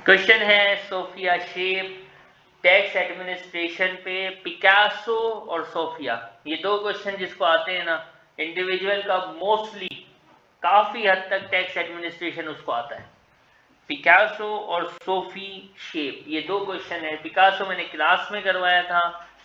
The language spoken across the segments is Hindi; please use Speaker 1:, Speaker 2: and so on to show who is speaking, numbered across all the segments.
Speaker 1: क्वेश्चन है सोफिया शेप टैक्स एडमिनिस्ट्रेशन पे, पिकासो और सोफिया, ये दो क्वेश्चन जिसको आते हैं ना इंडिविजुअल का, मोस्टली काफी हद तक टैक्स एडमिनिस्ट्रेशन उसको आता है। पिकासो और सोफी शेप, ये दो क्वेश्चन है। पिकासो मैंने क्लास में करवाया था,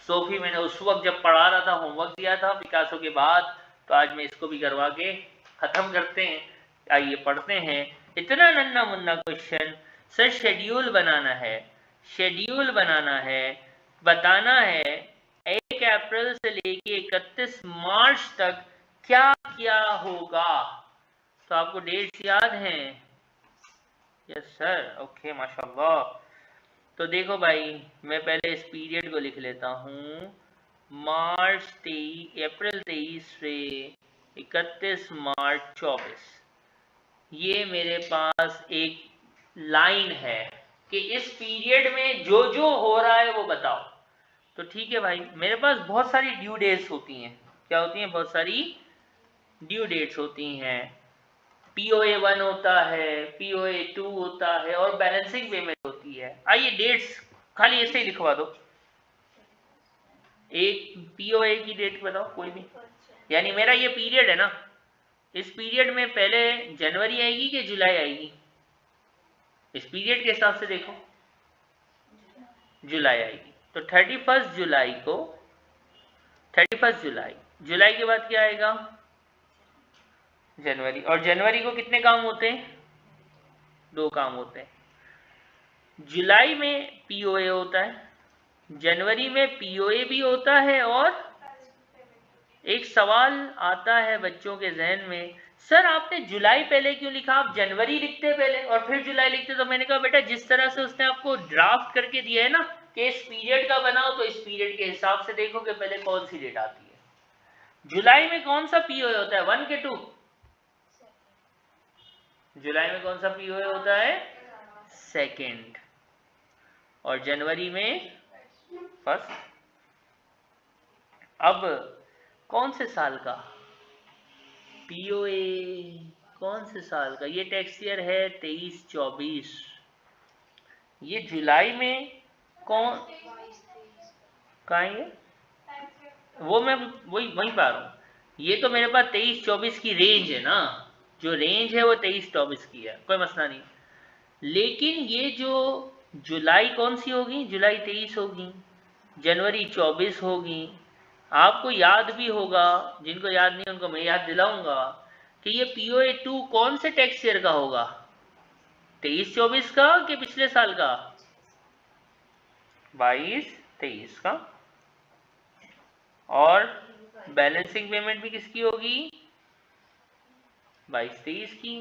Speaker 1: सोफी मैंने उस वक्त जब पढ़ा रहा था होमवर्क दिया था पिकासो के बाद, तो आज मैं इसको भी करवा के खत्म करते हैं। आइए पढ़ते हैं। इतना नन्ना मुन्ना क्वेश्चन। सर शेड्यूल बनाना है, शेड्यूल बनाना है, बताना है 1 अप्रैल से लेके 31 मार्च तक क्या क्या होगा। तो आपको डेट्स याद हैं? यस सर, ओके माशाल्लाह। तो देखो भाई, मैं पहले इस पीरियड को लिख लेता हूँ। मार्च 23, अप्रैल 23 से 31 मार्च 24, ये मेरे पास एक लाइन है कि इस पीरियड में जो जो हो रहा है वो बताओ। तो ठीक है भाई, मेरे पास बहुत सारी ड्यू डेट्स होती हैं। क्या होती हैं? बहुत सारी ड्यू डेट्स होती हैं। POA 1 होता है, POA 2 होता है और बैलेंसिंग पेमेंट होती है। आइए डेट्स खाली ऐसे ही लिखवा दो। एक POA की डेट बताओ कोई भी, यानी मेरा ये पीरियड है ना, इस पीरियड में पहले जनवरी आएगी कि जुलाई आएगी? इस पीरियड के हिसाब से देखो, जुलाई आएगी। तो 31 जुलाई को, 31 जुलाई, जुलाई के बाद क्या आएगा? जनवरी। और जनवरी को कितने काम होते हैं? 2 काम होते हैं। जुलाई में POA होता है, जनवरी में POA भी होता है। और एक सवाल आता है बच्चों के जहन में, सर आपने जुलाई पहले क्यों लिखा, आप जनवरी लिखते पहले और फिर जुलाई लिखते। तो मैंने कहा बेटा, जिस तरह से उसने आपको ड्राफ्ट करके दिया है ना कि इस पीरियड का बनाओ, तो इस पीरियड के हिसाब से देखो कि पहले कौन सी डेट आती है। जुलाई में कौन सा POA होता है, 1 के 2? जुलाई में कौन सा POA होता है? 2nd। और जनवरी में 1st। अब कौन से साल का POA, कौन से साल का? ये टैक्स ईयर है 23-24। ये जुलाई में कौन, कहाँ है ये? वो मैं वही वहीं पा रहा हूँ। ये तो मेरे पास 23-24 की रेंज है ना, जो रेंज है वो 23-24 की है, कोई मसला नहीं। लेकिन ये जो जुलाई कौन सी होगी? जुलाई 23 होगी, जनवरी 24 होगी। आपको याद भी होगा, जिनको याद नहीं उनको मैं याद दिलाऊंगा कि ये POA 2 कौन से टैक्स ईयर का होगा? 23-24 का कि पिछले साल का? 22-23 का। और बैलेंसिंग पेमेंट भी किसकी होगी? 22-23 की।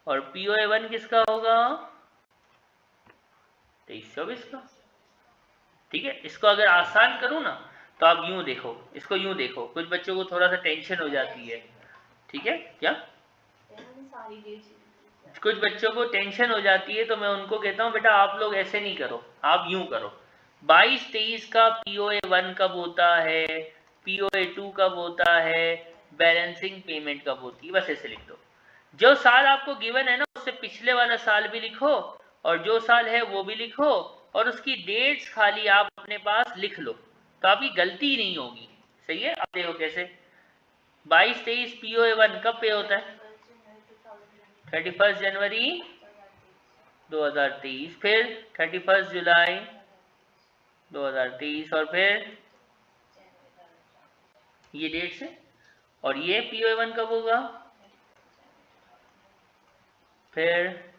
Speaker 1: और POA 1 किसका होगा? 23-24 का। ठीक है, इसको अगर आसान करूं ना तो आप यूं देखो, इसको यूं देखो, कुछ बच्चों को थोड़ा सा टेंशन हो जाती है। ठीक है, क्या कुछ बच्चों को टेंशन हो जाती है, तो मैं उनको कहता हूं बेटा आप लोग ऐसे नहीं करो, आप यूं करो। 22-23 का POA 1 कब होता है, POA 2 कब होता है, बैलेंसिंग पेमेंट कब होती है, बस ऐसे लिख दो। जो साल आपको गिवन है ना, उससे पिछले वाला साल भी लिखो और जो साल है वो भी लिखो, और उसकी डेट्स खाली आप अपने पास लिख लो, तो आपकी गलती नहीं होगी। सही है? अब देखो कैसे। 22-23 POA 1 कब पे होता है? 31 जनवरी 2023, फिर 31 जुलाई 2023, और फिर ये डेट्स है। और ये POA 1 कब होगा? फिर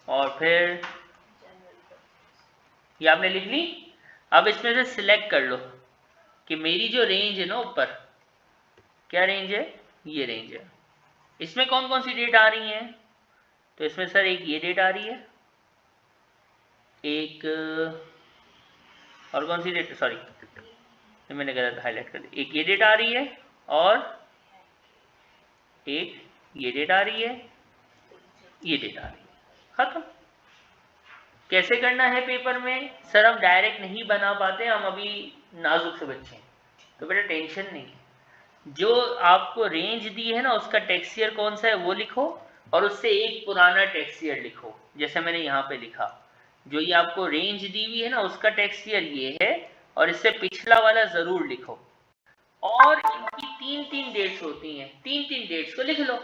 Speaker 1: और फिर ये आपने लिख ली। अब इसमें से सिलेक्ट कर लो कि मेरी जो रेंज है ना ऊपर, क्या रेंज है? ये रेंज है। इसमें कौन कौन सी डेट आ रही हैं? तो इसमें सर एक ये डेट आ रही है, एक और कौन सी डेट, सॉरी मैंने गलत हाईलाइट कर दी, एक ये डेट आ रही है और एक ये डेट आ रही है, ये डेट आ रही है। खत्म। कैसे करना है पेपर में? सर हम डायरेक्ट नहीं बना पाते, हम अभी नाजुक से बच्चे हैं, तो बेटा टेंशन नहीं। जो आपको रेंज दी है ना उसका टेक्स्ट ईयर कौन सा है वो लिखो, और उससे एक पुराना टेक्स्ट ईयर लिखो, जैसे मैंने यहाँ पे लिखा। जो ये आपको रेंज दी हुई है ना उसका टेक्स्ट ईयर ये है, और इससे पिछला वाला जरूर लिखो। और इनकी 3-3 डेट्स होती हैं, 3-3 डेट्स को लिख लो।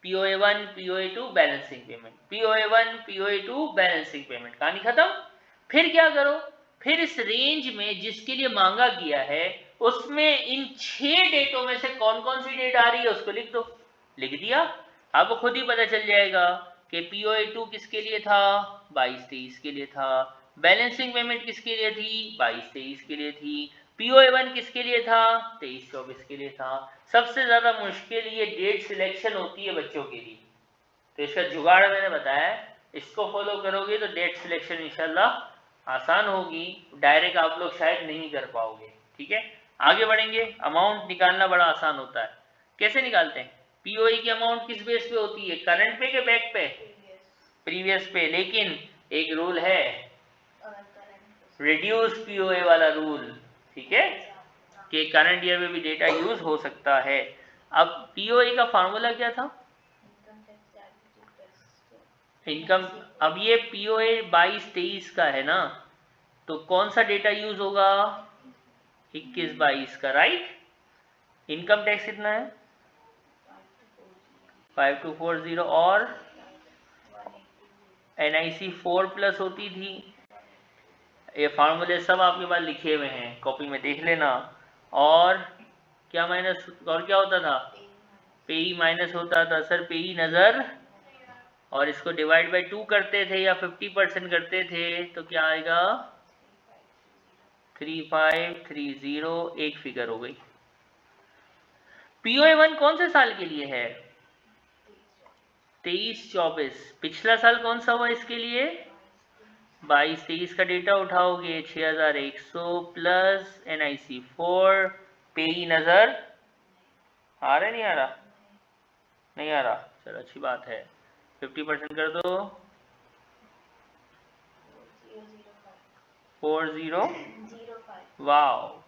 Speaker 1: POA1 POA2 balancing payment, POA1 POA2 balancing payment, कहानी खत्म। फिर क्या करो, फिर इस रेंज में जिसके लिए मांगा गया है उसमें इन 6 डेटों में से कौन कौन सी डेट आ रही है उसको लिख दो। लिख दिया, आपको खुद ही पता चल जाएगा कि POA2 किसके लिए था, 22-23 के लिए था। बैलेंसिंग पेमेंट किसके लिए थी, 22-23 के लिए थी। POA1 किसके लिए था, 23-24 के लिए था। सबसे ज्यादा मुश्किल ये डेट सिलेक्शन होती है बच्चों के लिए, तो इसका जुगाड़ मैंने बताया, इसको फॉलो करोगे तो डेट सिलेक्शन इंशाल्लाह आसान होगी, डायरेक्ट आप लोग शायद नहीं कर पाओगे। ठीक है, आगे बढ़ेंगे। अमाउंट निकालना बड़ा आसान होता है, कैसे निकालते हैं? पीओई की अमाउंट किस बेस पे होती है, करंट पे के बैक पे, प्रीवियस पे, लेकिन एक रूल है, रिड्यूस पीओए वाला रूल, ठीक है, कि करंट ईयर में भी डेटा यूज हो सकता है। अब पीओए का फार्मूला क्या था, इनकम। अब ये पीओए 22-23 का है ना, तो कौन सा डेटा यूज होगा, 21-22 का, राइट। इनकम टैक्स कितना है, 5240, और NIC 4+ होती थी। ये फार्मूले सब आपके पास लिखे हुए हैं, कॉपी में देख लेना। और क्या माइनस, और क्या होता था, पेई माइनस होता था। सर पेई नजर, और इसको डिवाइड बाय 2 करते थे या 50% करते थे, तो क्या आएगा, 3530, एक फिगर हो गई। POA1 कौन से साल के लिए है, 23-24। पिछला साल कौन सा हुआ इसके लिए, 22-23 का डेटा उठाओगे, 6100 प्लस NIC 4, पेई नजर आ रहा है, नहीं आ रहा, नहीं आ रहा, चलो अच्छी बात है, 50% कर दो, 4005, वाओ।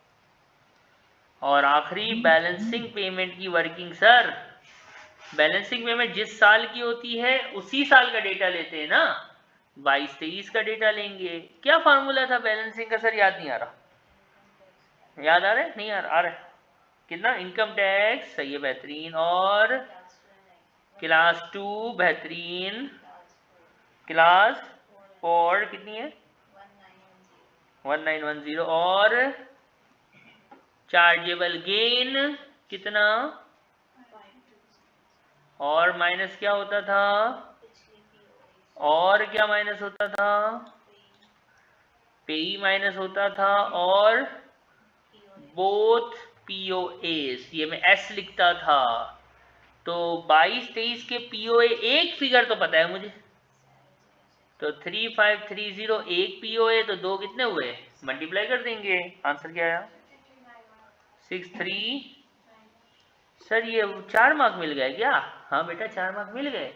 Speaker 1: और आखिरी बैलेंसिंग पेमेंट की वर्किंग। सर बैलेंसिंग पेमेंट जिस साल की होती है उसी साल का डेटा लेते हैं ना, 22-23 का डेटा लेंगे। क्या फार्मूला था बैलेंसिंग का, सर याद नहीं आ रहा, याद आ रहा है, नहीं आ रहा है, कितना, इनकम टैक्स, सही है, बेहतरीन, और क्लास 2 बेहतरीन, क्लास 4 कितनी है, 1910, और चार्जेबल गेन कितना, और माइनस क्या होता था, और क्या माइनस होता था, पेई माइनस होता था, और बोथ POAs, ये मैं S लिखता था। तो 22-23 के POA एक फिगर तो पता है मुझे, तो 3530 एक POA, तो दो कितने हुए, मल्टीप्लाई कर देंगे, आंसर क्या आया, 63। सर ये 4 मार्क मिल गए क्या, हाँ बेटा 4 मार्क मिल गए।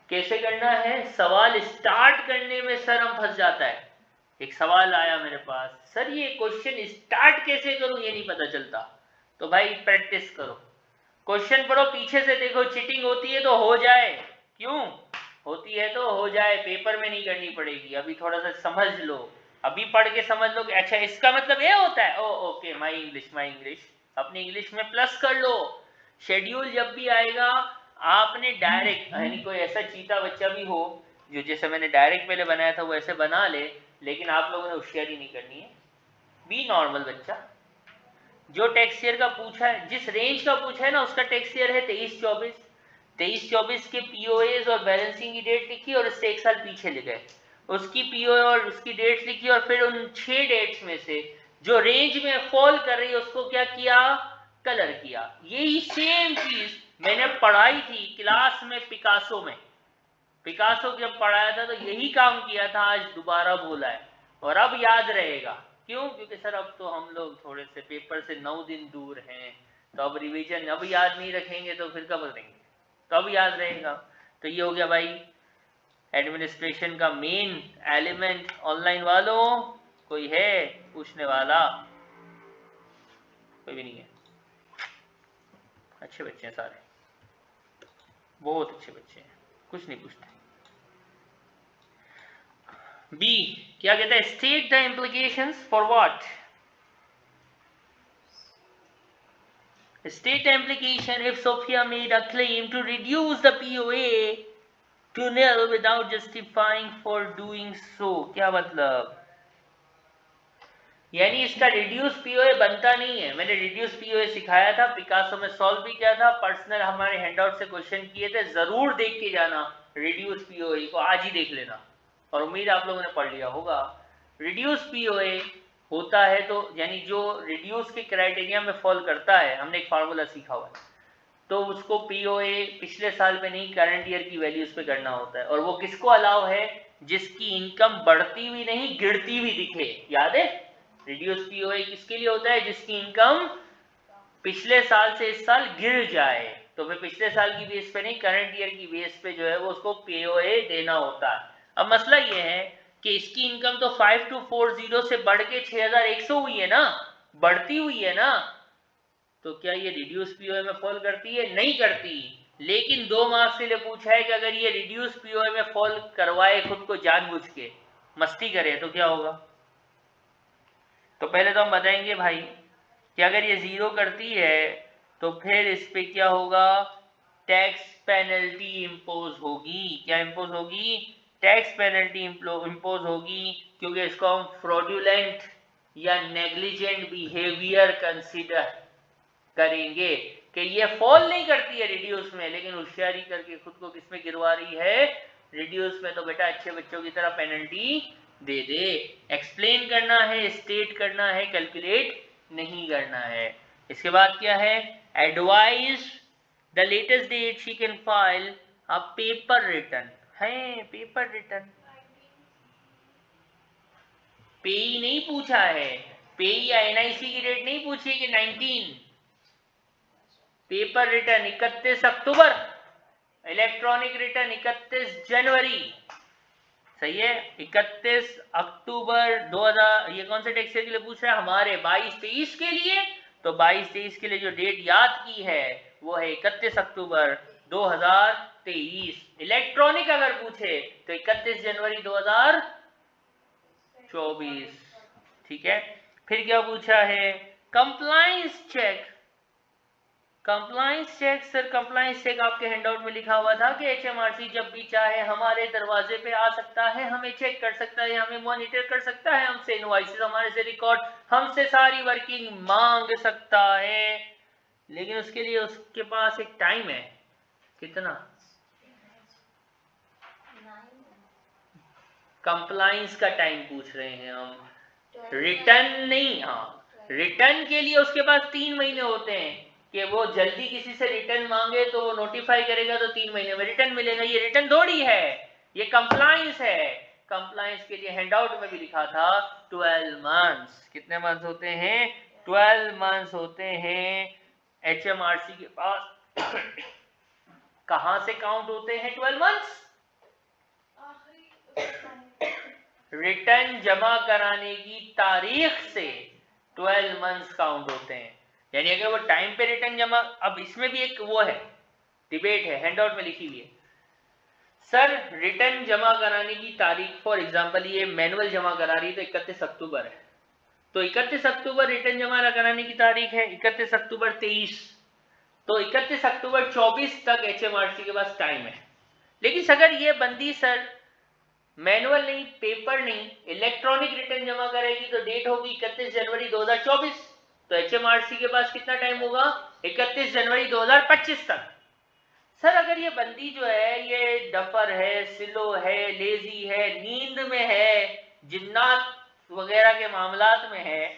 Speaker 1: कैसे करना है, सवाल स्टार्ट करने में सर हम फंस जाता है। एक सवाल आया मेरे पास, सर ये क्वेश्चन स्टार्ट कैसे करूं ये नहीं पता चलता, तो भाई प्रैक्टिस करो, क्वेश्चन पढ़ो, पीछे से देखो, चीटिंग होती है तो हो जाए, क्यों होती है तो हो जाए, पेपर में नहीं करनी पड़ेगी, अभी थोड़ा सा समझ लो, अभी पढ़ के समझ लो कि अच्छा इसका मतलब ये होता है, ओ ओके, माई इंग्लिश, अपनी इंग्लिश में प्लस कर लो। शेड्यूल जब भी आएगा आपने डायरेक्ट, यानी कोई ऐसा चीता बच्चा भी हो जो जैसे मैंने डायरेक्ट पहले बनाया था वो ऐसे बना ले, लेकिन आप लोगों ने होशियारी नहीं करनी है, बी नॉर्मल बच्चा। जो टैक्स ईयर का पूछा है, जिस रेंज का पूछा है ना उसका टैक्स ईयर है 23-24 के POAs और बैलेंसिंग की डेट लिखी और उससे एक साल पीछे ले गए, उसकी POA और उसकी डेट लिखी, और फिर उन 6 डेट्स में से जो रेंज में फॉल कर रही है उसको क्या किया, कलर किया। यही सेम चीज मैंने पढ़ाई थी क्लास में, पिकासो जब पढ़ाया था तो यही काम किया था, आज दोबारा बोला है, और अब याद रहेगा, क्यों, क्योंकि सर अब तो हम लोग थोड़े से पेपर से 9 दिन दूर हैं, तो अब रिवीजन अब याद नहीं रखेंगे तो फिर कब करेंगे, तो अब याद रहेगा। तो ये हो गया भाई एडमिनिस्ट्रेशन का मेन एलिमेंट। ऑनलाइन वालों कोई है पूछने वाला, कोई भी नहीं है, अच्छे बच्चे हैं सारे, बहुत अच्छे बच्चे हैं, कुछ नहीं पूछते। बी क्या कहता है, state the implications for what, state the implication if Sophia made a claim to reduce the POA to nil without justifying for doing so। क्या मतलब, यानी इसका रिड्यूस पीओए बनता नहीं है। मैंने रिड्यूस पीओए सिखाया था, पिकासो में सॉल्व भी किया था, पर्सनल हमारे हैंडआउट से क्वेश्चन किए थे, जरूर देख के जाना रिड्यूस पीओए को, आज ही देख लेना, और उम्मीद आप लोगों ने पढ़ लिया होगा। रिड्यूस पीओए होता है तो यानी जो रिड्यूस के क्राइटेरिया में फॉल करता है, हमने एक फार्मूला सीखा हुआ है, तो उसको पीओए पिछले साल पे नहीं करंट ईयर की वैल्यूज पे करना होता है। और वो किसको अलाउ है, जिसकी इनकम बढ़ती हुई नहीं गिरती हुई दिखे। याद है, रिड्यूस पीओए किसके लिए होता है, जिसकी इनकम पिछले साल से इस साल गिर जाए, तो फिर पिछले साल की बेस पे नहीं करंट ईयर की बेस पे जो है वो उसको पीओए देना होता है। अब मसला ये है कि इसकी इनकम तो 5240 से बढ़ के 6100 हुई है ना, बढ़ती हुई है ना, तो क्या ये रिड्यूस पीओए में फॉल करती है, नहीं करती। लेकिन 2 मार्क्स के लिए पूछा है कि अगर ये रिड्यूस पीओए में फॉल करवाए खुद को जानबूझ के, मस्ती करे, तो क्या होगा। तो पहले तो हम बताएंगे भाई कि अगर ये 0 करती है तो फिर इस पे क्या होगा, टैक्स पेनल्टी इंपोज होगी। क्या इंपोज होगी, टैक्स पेनल्टी इंपोज होगी, क्योंकि इसको हम फ्रॉडुलेंट या नेग्लिजेंट बिहेवियर कंसीडर करेंगे कि ये फॉल नहीं करती है रिड्यूस में, लेकिन होशियारी करके खुद को किसमें गिरवा रही है, रिड्यूस में। तो बेटा अच्छे बच्चों की तरह पेनल्टी दे दे। एक्सप्लेन करना है, स्टेट करना है, कैलकुलेट नहीं करना है। इसके बाद क्या है, advise the latest date she can file a paper return है। पेपर रिटर्न पेई नहीं पूछा है, पेई या एनआईसी की डेट नहीं पूछी कि 19। पेपर रिटर्न 31 अक्टूबर, इलेक्ट्रॉनिक रिटर्न 31 जनवरी। सही है, 31 अक्टूबर 2000। ये कौन से टैक्स ईयर के लिए पूछ रहा है, हमारे 22-23 के लिए। तो 22-23 के लिए जो डेट याद की है वो है 31 अक्टूबर 2023। इलेक्ट्रॉनिक अगर पूछे तो 31 जनवरी 2024। ठीक है, फिर क्या पूछा है, compliance check. Compliance check, sir compliance check आपके हैंडआउट में लिखा हुआ था कि एचएमआरसी जब भी चाहे हमारे दरवाजे पे आ सकता है, हमें चेक कर सकता है, हमें मॉनिटर कर सकता है, हमसे इनवॉइसेस, हमारे से रिकॉर्ड, हमसे सारी वर्किंग मांग सकता है। लेकिन उसके लिए उसके पास एक टाइम है, कितना, कंप्लायंस का टाइम पूछ रहे हैं हम, रिटर्न नहीं। हाँ, रिटर्न के लिए उसके पास 3 महीने होते हैं कि वो जल्दी किसी से रिटर्न मांगे तो वो नोटिफाई करेगा तो 3 महीने में रिटर्न मिलेगा। ये रिटर्न थोड़ी है, ये कंप्लायंस है। कंप्लायंस के लिए हैंडआउट में भी लिखा था 12 मंथ्स। कितने मंथ्स होते हैं, 12 मंथ्स होते हैं एचएमआरसी के पास। कहां से काउंट होते हैं 12 मंथ्स, रिटर्न जमा कराने की तारीख से 12 मंथ्स काउंट होते हैं। यानी अगर वो टाइम पे रिटर्न जमा, अब इसमें भी एक वो है, डिबेट है, हैंडआउट में लिखी हुई है। सर रिटर्न जमा कराने की तारीख, फॉर एग्जांपल ये मैनुअल जमा करा रही है तो 31 अक्टूबर है, तो 31 अक्टूबर रिटर्न जमा कराने की तारीख है, 31 अक्टूबर 23, तो 31 अक्टूबर 24 तक एचएमआरसी के पास टाइम है। लेकिन अगर ये बंदी सर मैनुअल नहीं, पेपर नहीं, इलेक्ट्रॉनिक रिटर्न जमा करेगी तो डेट होगी 31 जनवरी 2024, तो एचएमआरसी के पास कितना टाइम होगा, 31 जनवरी 2025 तक। सर अगर ये बंदी जो है ये डफर है, सिलो है, लेजी है, नींद में है, जिन्नात वगैरह के मामलात में है,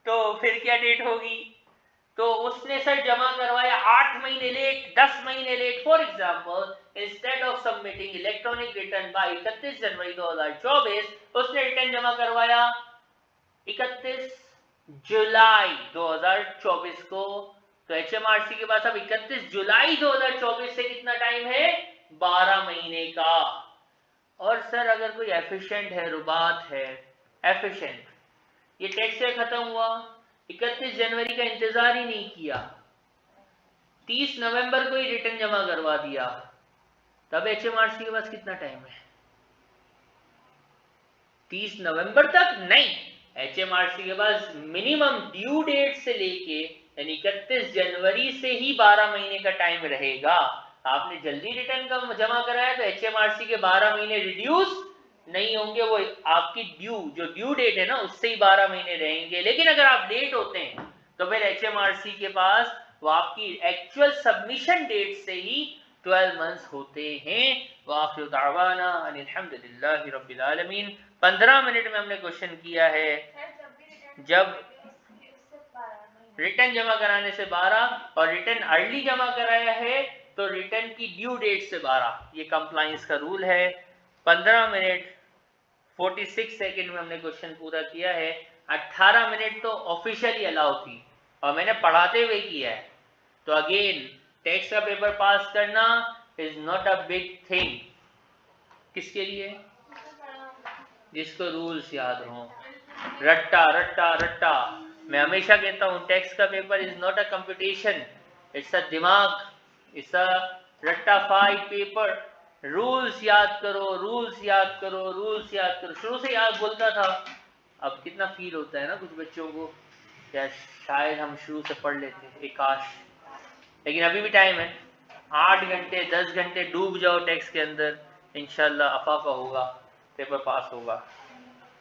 Speaker 1: तो फिर क्या डेट होगी, तो उसने सर जमा करवाया 8 महीने लेट, 10 महीने late. For example instead of submitting electronic return by 31 January 2024, उसने रिटर्न जमा करवाया 31 जुलाई 2024 को, तो एचएमआरसी के पास अब 31 जुलाई 2024 से कितना टाइम है, 12 महीने का। और सर अगर कोई एफिशिएंट है, रुबात है, एफिशिएंट, ये टैक्स ईयर खत्म हुआ, 31 जनवरी का इंतजार ही नहीं किया, 30 नवंबर को ही रिटर्न जमा करवा दिया, तब HMRC के पास कितना टाइम है? 30 नवंबर तक नहीं, HMRC के पास मिनिमम ड्यू डेट से लेके यानी 31 जनवरी से ही 12 महीने का टाइम रहेगा। आपने जल्दी रिटर्न का जमा कराया तो HMRC के 12 महीने रिड्यूस नहीं होंगे, वो आपकी जो ड्यू डेट है ना उससे ही 12 महीने रहेंगे। लेकिन अगर आप लेट होते हैं तो फिर HMRC के पास वो आपकी एक्चुअल सबमिशन डेट से ही 12 मंथ्स होते हैं। वाखिर दावाना अल्हम्दुलिल्लाहि रब्बिल आलमीन। 15 मिनट में हमने क्वेश्चन किया है। जब रिटर्न जमा कराने से 12 और रिटर्न अर्ली जमा कराया है तो रिटर्न की ड्यू डेट से 12, ये कंप्लायंस का रूल है। 15 मिनट 46 सेकंड में हमने क्वेश्चन पूरा किया है। 18 मिनट तो ऑफिशियली अलाउ थी और मैंने पढ़ाते हुए किया है। तो अगेन टेक्स्ट का पेपर पास करना is not a big thing. किसके लिए? जिसको रूल्स याद हो। रट्टा रट्टा रट्टा, मैं हमेशा कहता हूँ टेक्स्ट का paper is not a competition, it's a दिमाग, इट्स अ रट्टा फाइट पेपर। रूल्स याद करो, रूल्स याद करो, रूल्स याद करो। शुरू से याद बोलता था, अब कितना फील होता है ना कुछ बच्चों को, क्या शायद हम शुरू से पढ़ लेते काश। लेकिन अभी भी टाइम है, 8 घंटे 10 घंटे डूब जाओ टेक्स्ट के अंदर, इंशाल्लाह अफाका होगा, पेपर पास होगा।